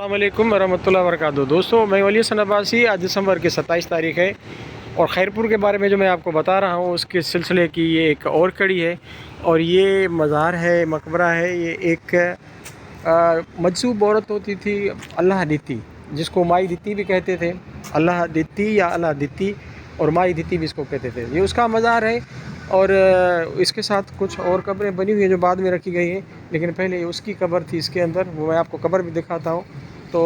अस्सलामुअलैकुम वरहमतुल्लाहि वबरकातुहू। दोस्तों, मैं वली हसन अब्बासी। आज दिसंबर की 27 तारीख़ है और खैरपुर के बारे में जो मैं आपको बता रहा हूँ उसके सिलसिले की ये एक और कड़ी है। और ये मज़ार है, मकबरा है। ये एक मजसूब औरत होती थी, अल्लाह दित्ती, जिसको माई दित्ती भी कहते थे। अल्लाह दित्ती या अल्लाह दित्ती और माई दित्ती भी इसको कहते थे। ये उसका मज़ार है। और इसके साथ कुछ और कब्रें बनी हुई हैं जो बाद में रखी गई हैं, लेकिन पहले उसकी कब्र थी इसके अंदर। वो मैं आपको कब्र भी दिखाता हूँ। तो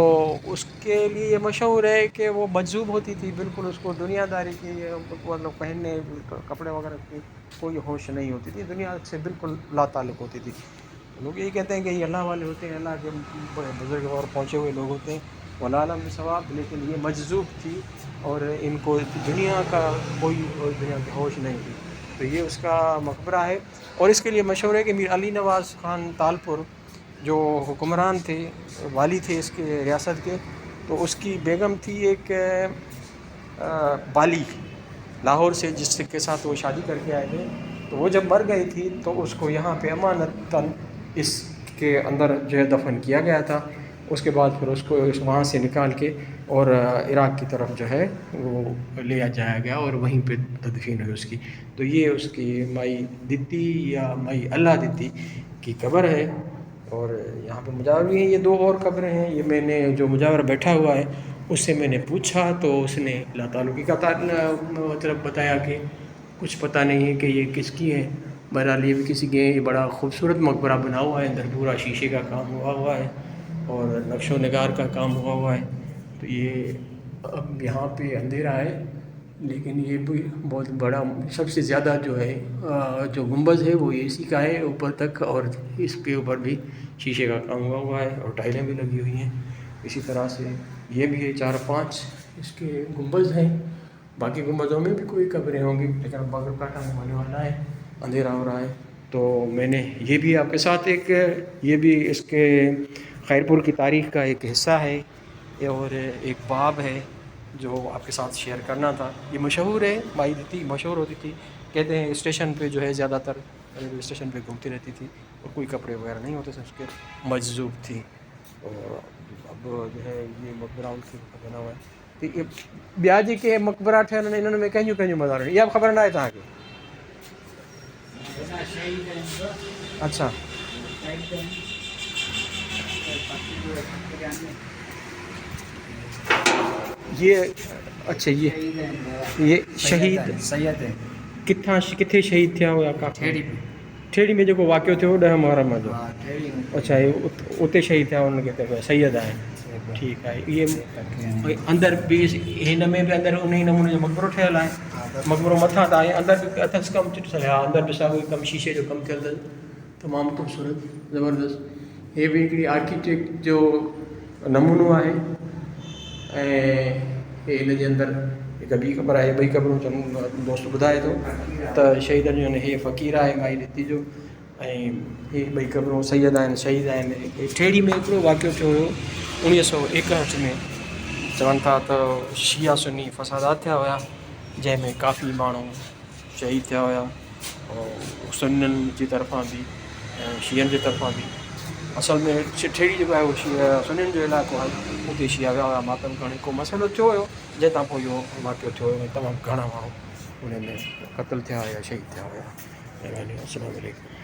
उसके लिए ये मशहूर है कि वो मजज़ूब होती थी, बिल्कुल उसको दुनियादारी की मतलब पहनने कपड़े वगैरह की कोई होश नहीं होती थी, दुनिया से बिल्कुल लाताल्लुक़ होती थी। लोग यही कहते हैं कि ये अल्लाह वाले होते हैं, अल्लाह के बुज़ुर्ग और पहुँचे हुए लोग होते हैं, वल्लाह आलम बिस्सवाब। लेकिन ये मजज़ूब थी और इनको दुनिया का कोई दुनिया की होश नहीं थी। तो ये उसका मकबरा है। और इसके लिए मशहूर है कि मीर अली नवाज़ ख़ान तालपुर जो हुक्मरान थे, वाली थे इसके रियासत के, तो उसकी बेगम थी एक बाली, लाहौर से, जिसके साथ वो शादी करके आए थे। तो वो जब मर गई थी तो उसको यहाँ पे अमानतन इसके अंदर जो है दफन किया गया था। उसके बाद फिर उसको वहाँ से निकाल के और इराक़ की तरफ जो है वो ले जाया गया और वहीं पे तदफीन हुई उसकी। तो ये उसकी माई दित्ती या माई अल्लाह दित्ती की कब्र है। और यहाँ पे मुजावर भी हैं। ये दो और कब्रें हैं। ये मैंने जो मुजावर बैठा हुआ है उससे मैंने पूछा तो उसने अल्लाह ताल्लुक़ी का मतलब बताया कि कुछ पता नहीं है कि ये किसकी है। बहरहाल ये भी किसी के। ये बड़ा खूबसूरत मकबरा बना हुआ है, अंदर पूरा शीशे का काम हुआ है और नक्शो नगार का काम हुआ है। तो ये अब यहाँ पे अंधेरा है, लेकिन ये भी बहुत बड़ा, सबसे ज़्यादा जो है जो गुंबद है वो इसी का है ऊपर तक, और इसके ऊपर भी शीशे का काम हुआ है और टाइलें भी लगी हुई हैं। इसी तरह से ये भी है, 4-5 इसके गुंबद हैं। बाकी गुंबदों में भी कोई कब्रें होंगी, लेकिन अब मगरिब का टाइम होने वाला है, अंधेरा हो रहा है। तो मैंने ये भी आपके साथ ये भी इसके खैरपुर की तारीख़ का एक हिस्सा है और एक बाब है जो आपके साथ शेयर करना था। ये मशहूर है, माई दित्ती मशहूर होती थी। कहते हैं स्टेशन पे जो है ज़्यादातर रेलवे स्टेशन पे घूमती रहती थी और कोई कपड़े वगैरह नहीं होते थे उसके, मजजूब थी। और अब जो है ये मकबरा उनकी बना हुआ है। तो ये ब्याजी के मकबरा ठहरन इन्होंने में कहीं कहीं मज़ार है। ये आप खबर ना है तहाँ की? अच्छा, ये अच्छा, ये शहीद सैयद है किथे शहीद थिया हुआ का? ठेड़ी में जो वाक़ियो थियो 10 मुहर्रम जो। अच्छा, ये उते शहीद थिया, उनके ते सैयद आहिनि। ठीक है। ये अंदर भी हिन में भी अंदर उन ही नमूने जो मकबरो ठहियल आहे, मकबरो मथां त आहे, अंदर भी अथसि कमु चिट सघिया, अंदर भी साॻियो कमु शीशे जो कमु थियल अथसि, तमामु ख़ूबसूरत, ज़बरदस्त। हे बि हिकिड़ी आर्किटेक्ट जो नमूनो आहे। ऐं हिन जे अंदरि हिकु ॿी ख़बर आहे, ॿई ख़बरूं चङो दोस्त ॿुधाए थो त शहीदनि जो हे फ़क़ीर आहे माई दित्ती जो, ऐं हे ॿई ख़बरूं सैयद आहिनि, शहीद आहिनि। ठेड़ी में हिकिड़ो वाक़ियो थियो हुयो 1961 में। चवनि था त शिया सुन्नी फ़सादात थिया हुया, जंहिंमें काफ़ी माण्हू शहीद थिया हुया, और सुन्नियुनि जी तरफ़ां बि ऐं शियनि जी तरफ़ां बि। असल में ठेड़ी जेको आहे उहो सुन्नियुनि जो इलाइक़ो आहे, उते शिया विया हुआ मातम करण। को मसइलो थियो हुयो जंहिं तां पोइ इहो वाक़ियो थियो हुयो। तमामु घणा माण्हू उन में क़तलु थिया या शहीद थिया हुया। अस्सलामु अलैकुम।